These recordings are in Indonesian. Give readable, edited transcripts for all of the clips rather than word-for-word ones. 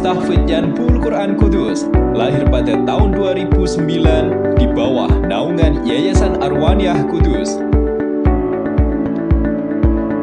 Tahfidz Yanbul Quran Kudus, lahir pada tahun 2009 di bawah naungan Yayasan Arwaniyah Kudus.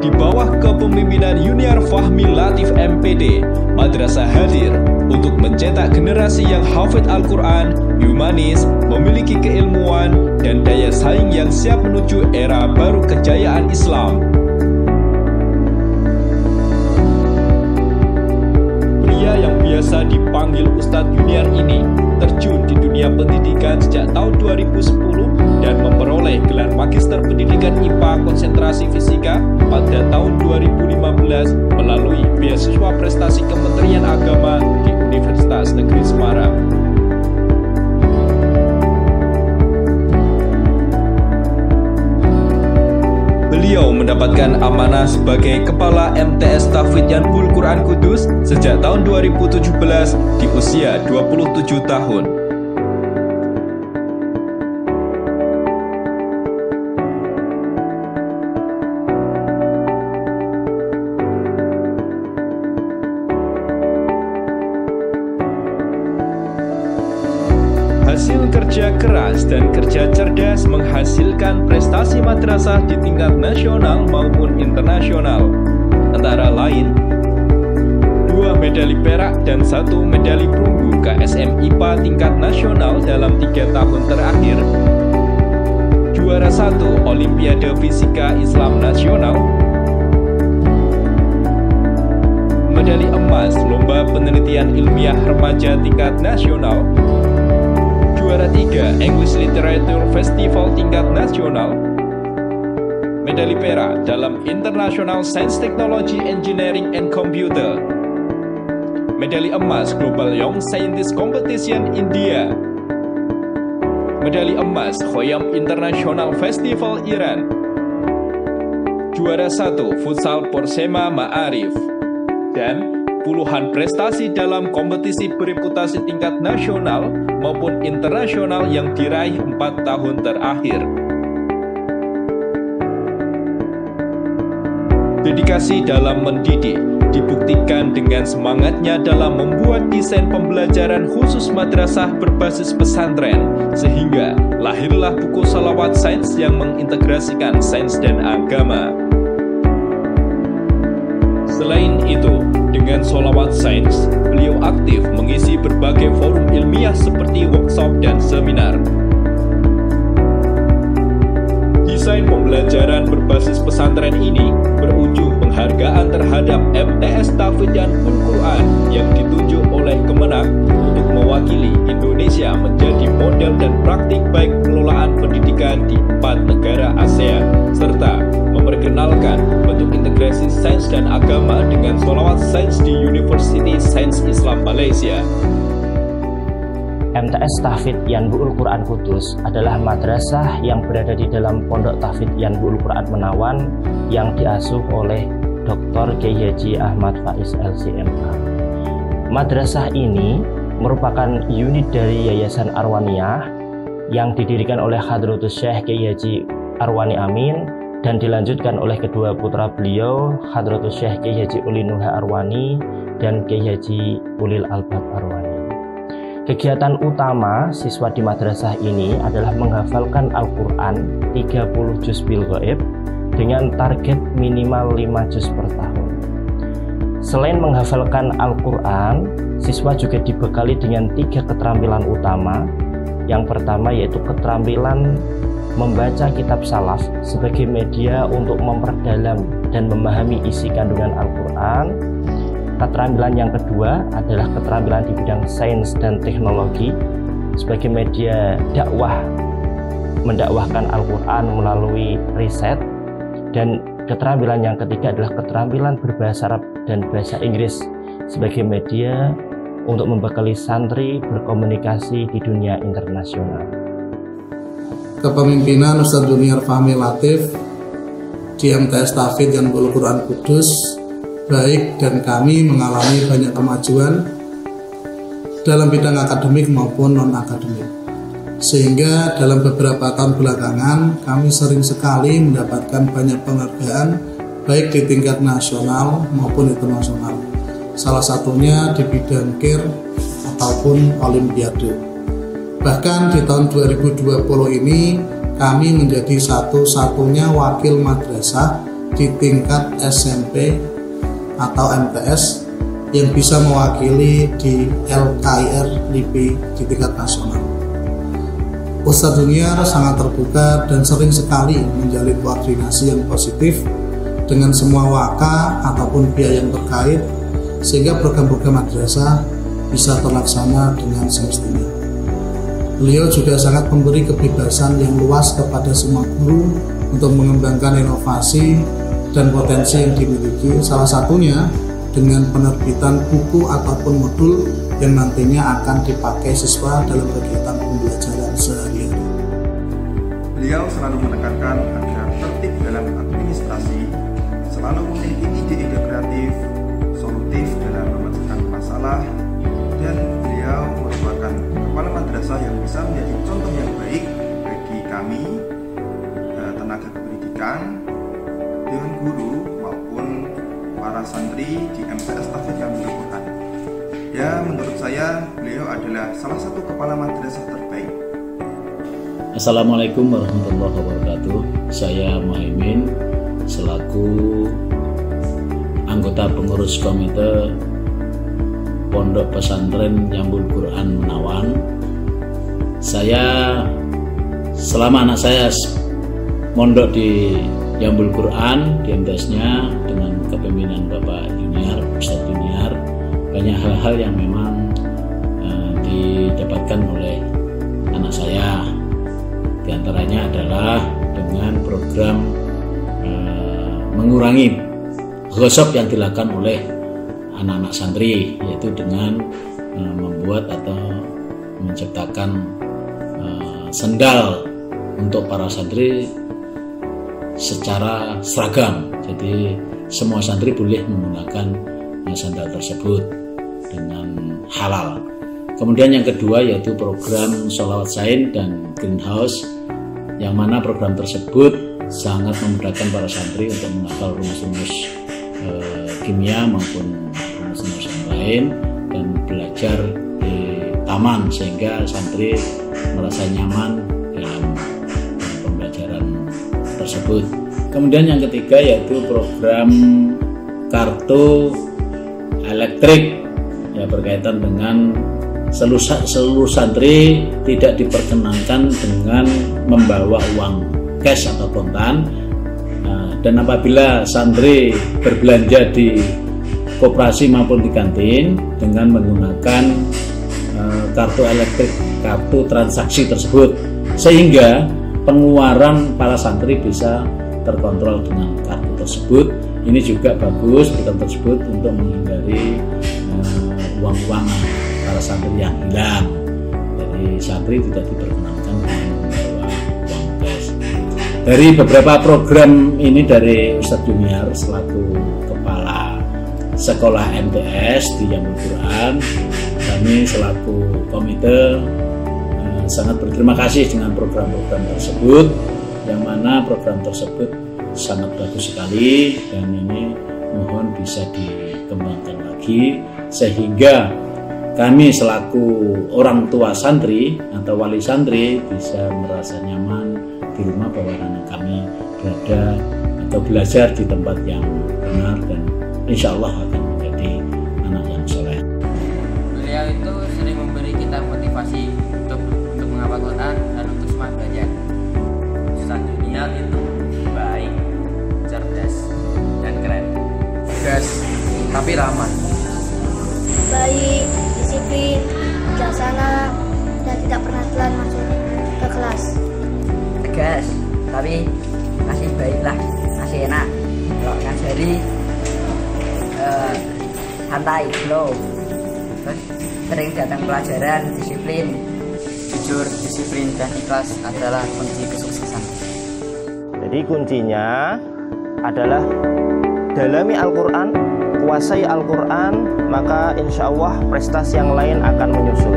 Di bawah kepemimpinan Yuniar Fahmi Latif MPD, madrasah hadir untuk mencetak generasi yang hafidz Al-Quran, humanis, memiliki keilmuan, dan daya saing yang siap menuju era baru kejayaan Islam. Pria yang biasa dipanggil Ustadz Yuniar ini terjun di dunia pendidikan sejak tahun 2010 dan memperoleh gelar Magister Pendidikan IPA Konsentrasi Fisika pada tahun 2015 melalui beasiswa prestasi Kementerian Agama di Universitas Negeri Semarang. Beliau mendapatkan amanah sebagai Kepala MTS Tahfidz Yanbul Quran Kudus sejak tahun 2017 di usia 27 tahun. Hasil kerja keras dan kerja cerdas menghasilkan prestasi madrasah di tingkat nasional maupun internasional. Antara lain, 2 medali perak dan 1 medali perunggu KSM IPA tingkat nasional dalam 3 tahun terakhir, juara 1 Olimpiade Fisika Islam Nasional, medali emas Lomba Penelitian Ilmiah Remaja tingkat nasional, juara 3 English Literature Festival tingkat nasional, medali perak dalam International Science Technology Engineering and Computer, medali emas Global Young Scientist Competition India, medali emas Khoyam International Festival Iran, juara 1 Futsal Porsema Ma'arif, dan puluhan prestasi dalam kompetisi bereputasi tingkat nasional maupun internasional yang diraih 4 tahun terakhir. Dedikasi dalam mendidik dibuktikan dengan semangatnya dalam membuat desain pembelajaran khusus madrasah berbasis pesantren, sehingga lahirlah buku Shalawat Sains yang mengintegrasikan sains dan agama. Selain itu, dengan Shalawat Sains, beliau aktif mengisi berbagai forum ilmiah seperti workshop dan seminar. Desain pembelajaran berbasis pesantren ini berujung penghargaan terhadap MTS Tahfidz Yanbul Quran yang ditunjuk oleh Kemenak untuk mewakili Indonesia menjadi model dan praktik baik pengelolaan pendidikan di 4 negara ASEAN, serta memperkenalkan bentuk integrasi sains dan agama dengan Shalawat Sains di University Sains Islam Malaysia. MTS Tahfidz Yanbul Quran Kudus adalah madrasah yang berada di dalam Pondok Tahfidz Yanbul Quran Menawan yang diasuh oleh Dr. Kiai Haji Ahmad Faiz LCMA. Madrasah ini merupakan unit dari Yayasan Arwaniyah yang didirikan oleh Hadratus Syekh Kiai Haji Arwani Amin dan dilanjutkan oleh kedua putra beliau, Hadratus Syekh Kiai Haji Uli Nuha Arwani dan Kiai Haji Ulil Albab Arwani. Kegiatan utama siswa di madrasah ini adalah menghafalkan Al-Quran 30 juz bil ghaib dengan target minimal 5 juz per tahun. Selain menghafalkan Al-Quran, siswa juga dibekali dengan 3 keterampilan utama. Yang pertama yaitu keterampilan membaca kitab salaf sebagai media untuk memperdalam dan memahami isi kandungan Al-Quran. Keterampilan yang kedua adalah keterampilan di bidang sains dan teknologi sebagai media dakwah, mendakwahkan Al-Quran melalui riset. Dan keterampilan yang ketiga adalah keterampilan berbahasa Arab dan bahasa Inggris sebagai media untuk membekali santri berkomunikasi di dunia internasional. Kepemimpinan Ustadz Yuniar Fahmi Latif di MTS Tahfidz Yanbul Quran Kudus baik, dan kami mengalami banyak kemajuan dalam bidang akademik maupun non-akademik, sehingga dalam beberapa tahun belakangan kami sering sekali mendapatkan banyak penghargaan baik di tingkat nasional maupun internasional. salah satunya di bidang KIR ataupun Olimpiade. Bahkan di tahun 2020 ini kami menjadi satu-satunya wakil madrasah di tingkat SMP atau MTS yang bisa mewakili di LKIR LIPI di tingkat nasional. Ustadz Junior sangat terbuka dan sering sekali menjalin koordinasi yang positif dengan semua waka ataupun pihak yang terkait sehingga program-program madrasah bisa terlaksana dengan semestinya. Beliau juga sangat memberi kebebasan yang luas kepada semua guru untuk mengembangkan inovasi dan potensi yang dimiliki, salah satunya dengan penerbitan buku ataupun modul yang nantinya akan dipakai siswa dalam kegiatan pembelajaran sehari-hari. Beliau selalu menekankan agar tertib dalam administrasi, selalu memiliki ide-ide kreatif, solutif dalam memecahkan masalah, dan beliau merupakan kepala madrasah yang bisa menjadi contoh yang baik bagi kami, tenaga kependidikan, dewan guru maupun para santri di MTS Tahfidz dan Bulugh Quran. Ya, menurut saya beliau adalah salah satu kepala madrasah terbaik. Assalamualaikum warahmatullahi wabarakatuh. Saya Muhaimin selaku anggota pengurus komite Pondok Pesantren Jambul Quran Menawan. Saya selama anak saya mondok di Jambul Quran, di MTS-nya dengan kepemimpinan Bapak Junior, Ustadz Junior, banyak hal-hal yang memang didapatkan oleh anak saya. Di antaranya adalah dengan program mengurangi ghosab yang dilakukan oleh anak-anak santri, yaitu dengan membuat atau menciptakan sendal untuk para santri secara seragam. Jadi semua santri boleh menggunakan sandal tersebut dengan halal. Kemudian yang kedua yaitu program Sholawat Sain dan Greenhouse, yang mana program tersebut sangat memudahkan para santri untuk menghafal rumus-rumus kimia maupun rumus-rumus yang lain dan belajar di taman sehingga santri merasa nyaman dalam pembelajaran tersebut. Kemudian yang ketiga yaitu program kartu elektrik, ya, berkaitan dengan seluruh santri tidak diperkenankan dengan membawa uang cash atau kontan, dan apabila santri berbelanja di koperasi maupun di kantin dengan menggunakan kartu elektrik, kartu transaksi tersebut, sehingga pengeluaran para santri bisa terkontrol dengan kartu tersebut. Ini juga bagus program tersebut untuk menghindari uang-uang para santri yang hilang. Jadi santri tidak diperkenankan membawa uang cash. Dari beberapa program ini dari Ustadz Junior selaku kepala sekolah MTS di Jambul Quran, kami selaku komite sangat berterima kasih dengan program-program tersebut, yang mana program tersebut sangat bagus sekali dan ini mohon bisa dikembangkan lagi sehingga kami selaku orang tua santri atau wali santri bisa merasa nyaman di rumah bahwa anak kami berada atau belajar di tempat yang benar dan insya Allah akan menjadi anak yang soleh. Beliau itu sering memberi kita motivasi untuk menghafal Quran dan untuk semangat belajar. Ustadz Junior itu baik, cerdas, dan keren. Tegas, tapi ramah. Baik, disiplin, bijaksana, dan tidak pernah telat masuk ke kelas. Tegas, tapi masih baiklah, masih enak. Kalau ngajari santai, slow. Terus sering datang pelajaran, disiplin. Jujur, disiplin, dan ikhlas adalah kunci kesuksesan. Jadi kuncinya adalah dalami Al-Quran, kuasai Al-Quran, maka insya Allah prestasi yang lain akan menyusul.